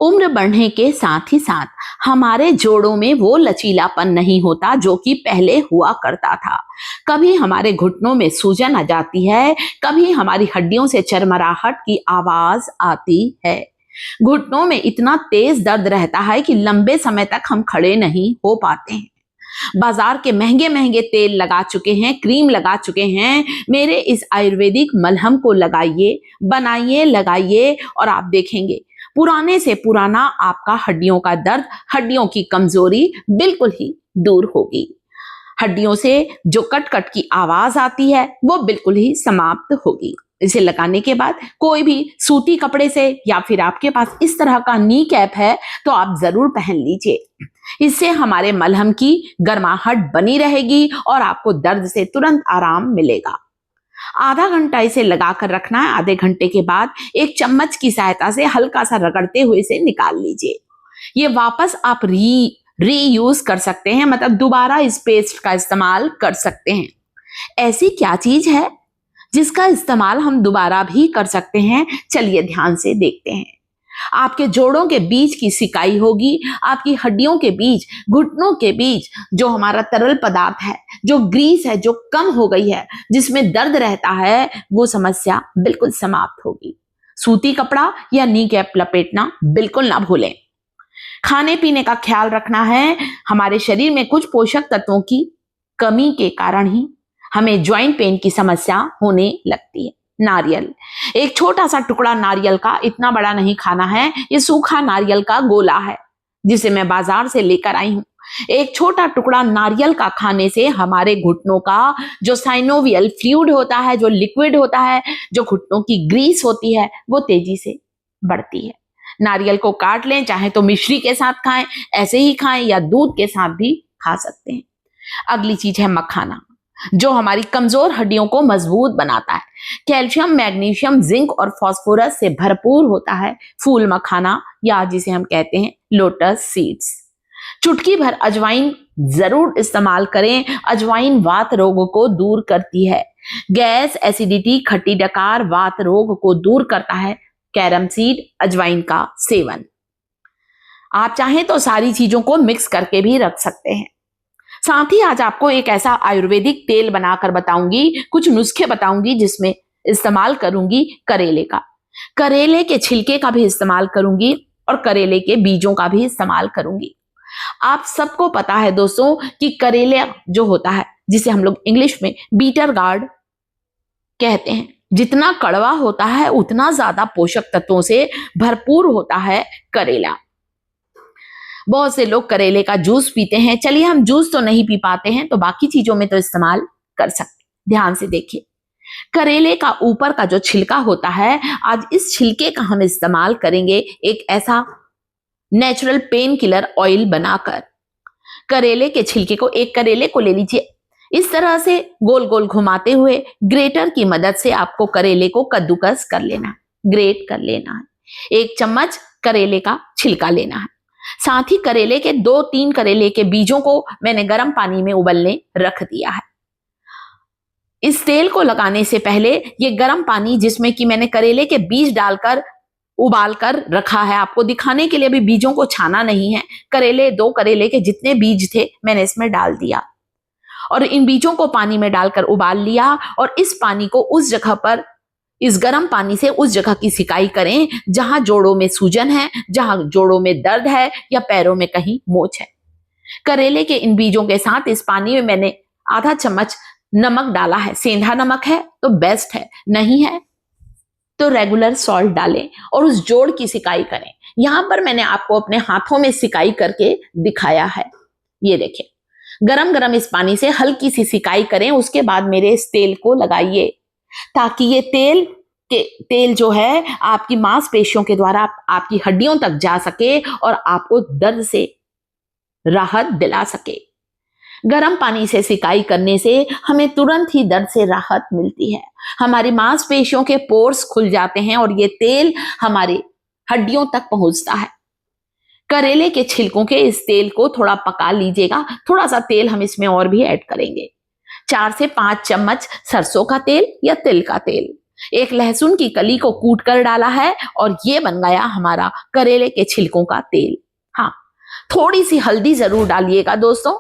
उम्र बढ़ने के साथ ही साथ हमारे जोड़ों में वो लचीलापन नहीं होता जो कि पहले हुआ करता था। कभी हमारे घुटनों में सूजन आ जाती है, कभी हमारी हड्डियों से चरमराहट की आवाज आती है। घुटनों में इतना तेज दर्द रहता है कि लंबे समय तक हम खड़े नहीं हो पाते हैं। बाजार के महंगे महंगे तेल लगा चुके हैं, क्रीम लगा चुके हैं। मेरे इस आयुर्वेदिक मलहम को लगाइए, बनाइए, लगाइए और आप देखेंगे पुराने से पुराना आपका हड्डियों का दर्द, हड्डियों की कमजोरी बिल्कुल ही दूर होगी। हड्डियों से जो कट कट की आवाज आती है वो बिल्कुल ही समाप्त होगी। इसे लगाने के बाद कोई भी सूती कपड़े से या फिर आपके पास इस तरह का नी कैप है तो आप जरूर पहन लीजिए। इससे हमारे मलहम की गर्माहट बनी रहेगी और आपको दर्द से तुरंत आराम मिलेगा। आधा घंटा इसे लगाकर रखना है। आधे घंटे के बाद एक चम्मच की सहायता से हल्का सा रगड़ते हुए इसे निकाल लीजिए। ये वापस आप रीयूज कर सकते हैं, मतलब दोबारा इस पेस्ट का इस्तेमाल कर सकते हैं। ऐसी क्या चीज है जिसका इस्तेमाल हम दोबारा भी कर सकते हैं? चलिए ध्यान से देखते हैं। आपके जोड़ों के बीच की सिकाई होगी, आपकी हड्डियों के बीच, घुटनों के बीच जो हमारा तरल पदार्थ है, जो ग्रीस है, जो कम हो गई है, जिसमें दर्द रहता है, वो समस्या बिल्कुल समाप्त होगी। सूती कपड़ा या नी कैप लपेटना बिल्कुल ना भूलें। खाने पीने का ख्याल रखना है। हमारे शरीर में कुछ पोषक तत्वों की कमी के कारण ही हमें ज्वाइंट पेन की समस्या होने लगती है। नारियल, एक छोटा सा टुकड़ा नारियल का, इतना बड़ा नहीं खाना है। ये सूखा नारियल का गोला है जिसे मैं बाजार से लेकर आई हूं। एक छोटा टुकड़ा नारियल का खाने से हमारे घुटनों का जो साइनोवियल फ्लूइड होता है, जो लिक्विड होता है, जो घुटनों की ग्रीस होती है, वो तेजी से बढ़ती है। नारियल को काट लें, चाहे तो मिश्री के साथ खाएं, ऐसे ही खाएं या दूध के साथ भी खा सकते हैं। अगली चीज है मखाना, जो हमारी कमजोर हड्डियों को मजबूत बनाता है। कैल्शियम, मैग्नीशियम, जिंक और फास्फोरस से भरपूर होता है फूल मखाना, या जिसे हम कहते हैं लोटस सीड्स। चुटकी भर अजवाइन जरूर इस्तेमाल करें। अजवाइन वात रोग को दूर करती है। गैस, एसिडिटी, खट्टी डकार वात रोग को दूर करता है कैरम सीड, अजवाइन का सेवन। आप चाहें तो सारी चीजों को मिक्स करके भी रख सकते हैं। साथ ही आज आपको एक ऐसा आयुर्वेदिक तेल बनाकर बताऊंगी, कुछ नुस्खे बताऊंगी जिसमें इस्तेमाल करूंगी करेले का। करेले के छिलके का भी इस्तेमाल करूंगी और करेले के बीजों का भी इस्तेमाल करूंगी। आप सबको पता है दोस्तों कि करेले जो होता है, जिसे हम लोग इंग्लिश में बीटर गार्ड कहते हैं, जितना कड़वा होता है उतना ज्यादा पोषक तत्वों से भरपूर होता है करेला। बहुत से लोग करेले का जूस पीते हैं। चलिए, हम जूस तो नहीं पी पाते हैं तो बाकी चीजों में तो इस्तेमाल कर सकते हैं। ध्यान से देखिए, करेले का ऊपर का जो छिलका होता है, आज इस छिलके का हम इस्तेमाल करेंगे एक ऐसा नेचुरल पेन किलर ऑयल बनाकर। करेले के छिलके को, एक करेले को ले लीजिए, इस तरह से गोल गोल घुमाते हुए ग्रेटर की मदद से आपको करेले को कद्दूकस कर लेना है, ग्रेट कर लेना है। 1 चम्मच करेले का छिलका लेना है। साथ ही करेले के 2-3 करेले के बीजों को मैंने गर्म पानी में उबलने रख दिया है। इस तेल को लगाने से पहले ये गर्म पानी, जिसमें कि मैंने करेले के बीज डालकर उबाल कर रखा है, आपको दिखाने के लिए भी बीजों को छाना नहीं है। 2 करेले के जितने बीज थे मैंने इसमें डाल दिया और इन बीजों को पानी में डालकर उबाल लिया। और इस पानी को उस जगह पर, इस गर्म पानी से उस जगह की सिकाई करें जहां जोड़ों में सूजन है, जहां जोड़ों में दर्द है या पैरों में कहीं मोच है। करेले के इन बीजों के साथ इस पानी में मैंने आधा चम्मच नमक डाला है। सेंधा नमक है तो बेस्ट है, नहीं है तो रेगुलर सॉल्ट डालें और उस जोड़ की सिकाई करें। यहां पर मैंने आपको अपने हाथों में सिकाई करके दिखाया है। ये देखिए, गरम गरम इस पानी से हल्की सी सिकाई करें। उसके बाद मेरे इस तेल को लगाइए ताकि ये तेल जो है आपकी मांसपेशियों के द्वारा आपकी हड्डियों तक जा सके और आपको दर्द से राहत दिला सके। गर्म पानी से सिकाई करने से हमें तुरंत ही दर्द से राहत मिलती है। हमारी मांसपेशियों के पोर्स खुल जाते हैं और ये तेल हमारी हड्डियों तक पहुंचता है। करेले के छिलकों के इस तेल को थोड़ा पका लीजिएगा। थोड़ा सा तेल हम इसमें और भी ऐड करेंगे। 4 से 5 चम्मच सरसों का तेल या तिल का तेल, एक लहसुन की कली को कूट कर डाला है और ये बन गया हमारा करेले के छिलकों का तेल। हाँ, थोड़ी सी हल्दी जरूर डालिएगा दोस्तों।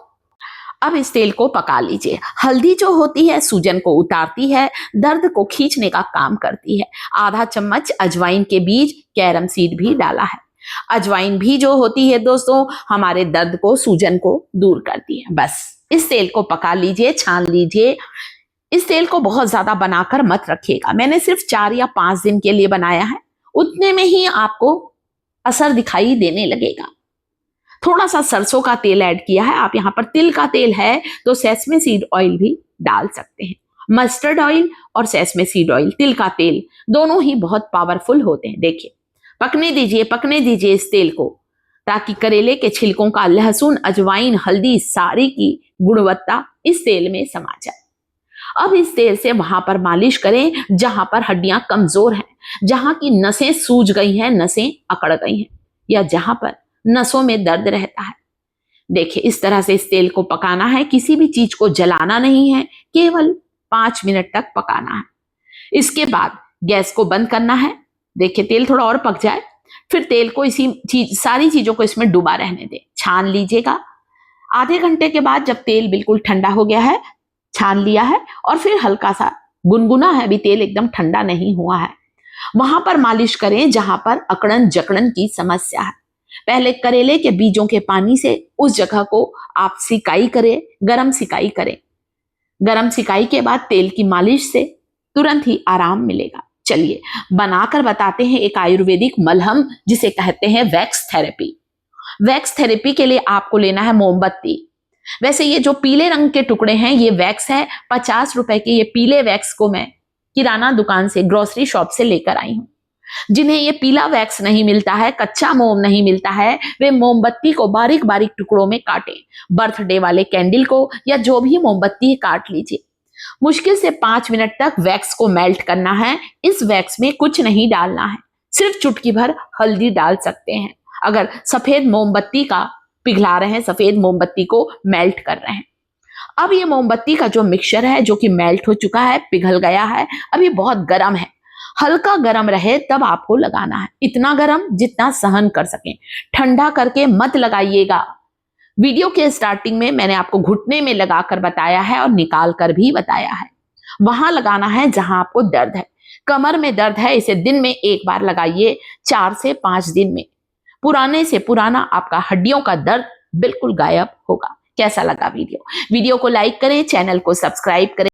अब इस तेल को पका लीजिए। हल्दी जो होती है सूजन को उतारती है, दर्द को खींचने का काम करती है। आधा चम्मच अजवाइन के बीज, कैरम सीड भी डाला है। अजवाइन भी जो होती है दोस्तों हमारे दर्द को, सूजन को दूर करती है। बस इस तेल को पका लीजिए, छान लीजिए। इस तेल को बहुत ज्यादा बनाकर मत रखिएगा। मैंने सिर्फ 4 या 5 दिन के लिए बनाया है, उतने में ही आपको असर दिखाई देने लगेगा। थोड़ा सा सरसों का तेल ऐड किया है। आप यहाँ पर तिल का तेल है तो सेसमे सीड ऑयल भी डाल सकते हैं। मस्टर्ड ऑयल और सेसमे सीड ऑयल, तिल का तेल, दोनों ही बहुत पावरफुल होते हैं। देखिए, पकने दीजिए इस तेल को, ताकि करेले के छिलकों का लहसुन, अजवाइन, हल्दी सारी की गुणवत्ता इस तेल में समा जाए। अब इस तेल से वहां पर मालिश करें जहां पर हड्डियां कमजोर हैं, जहां की नसें सूज गई हैं, नसें अकड़ गई हैं, या जहां पर नसों में दर्द रहता है। देखिए, इस तरह से इस तेल को पकाना है। किसी भी चीज को जलाना नहीं है, केवल 5 मिनट तक पकाना है। इसके बाद गैस को बंद करना है। देखिए, तेल थोड़ा और पक जाए, फिर तेल को सारी चीजों को इसमें डुबा रहने दें। छान लीजिएगा। आधे घंटे के बाद जब तेल बिल्कुल ठंडा हो गया है, छान लिया है और फिर हल्का सा गुनगुना है, अभी तेल एकदम ठंडा नहीं हुआ है, वहां पर मालिश करें जहां पर अकड़न जकड़न की समस्या है। पहले करेले के बीजों के पानी से उस जगह को आप सिकाई करें, गरम सिकाई करें। गरम सिकाई के बाद तेल की मालिश से तुरंत ही आराम मिलेगा। चलिए बनाकर बताते हैं एक आयुर्वेदिक मलहम, जिसे कहते हैं वैक्स थेरेपी। वैक्स थेरेपी के लिए आपको लेना है मोमबत्ती। वैसे ये जो पीले रंग के टुकड़े हैं ये वैक्स है। 50 रुपए के ये पीले वैक्स को मैं किराना दुकान से, ग्रोसरी शॉप से लेकर आई हूं। जिन्हें ये पीला वैक्स नहीं मिलता है, कच्चा मोम नहीं मिलता है, वे मोमबत्ती को बारीक बारीक टुकड़ों में काटें। बर्थडे वाले कैंडल को या जो भी मोमबत्ती है काट लीजिए। मुश्किल से 5 मिनट तक वैक्स को मेल्ट करना है। इस वैक्स में कुछ नहीं डालना है, सिर्फ चुटकी भर हल्दी डाल सकते हैं। अगर सफेद मोमबत्ती का पिघला रहे हैं, सफेद मोमबत्ती को मेल्ट कर रहे हैं। अब ये मोमबत्ती का जो मिक्सचर है, जो कि मेल्ट हो चुका है, पिघल गया है, अभी बहुत गर्म है। हल्का गर्म रहे तब आपको लगाना है, इतना गर्म जितना सहन कर सकें। ठंडा करके मत लगाइएगा। वीडियो के स्टार्टिंग में मैंने आपको घुटने में लगाकर बताया है और निकाल कर भी बताया है। वहां लगाना है जहां आपको दर्द है। कमर में दर्द है, इसे दिन में 1 बार लगाइए, 4 से 5 दिन में पुराने से पुराना आपका हड्डियों का दर्द बिल्कुल गायब होगा। कैसा लगा वीडियो को लाइक करें, चैनल को सब्सक्राइब करें।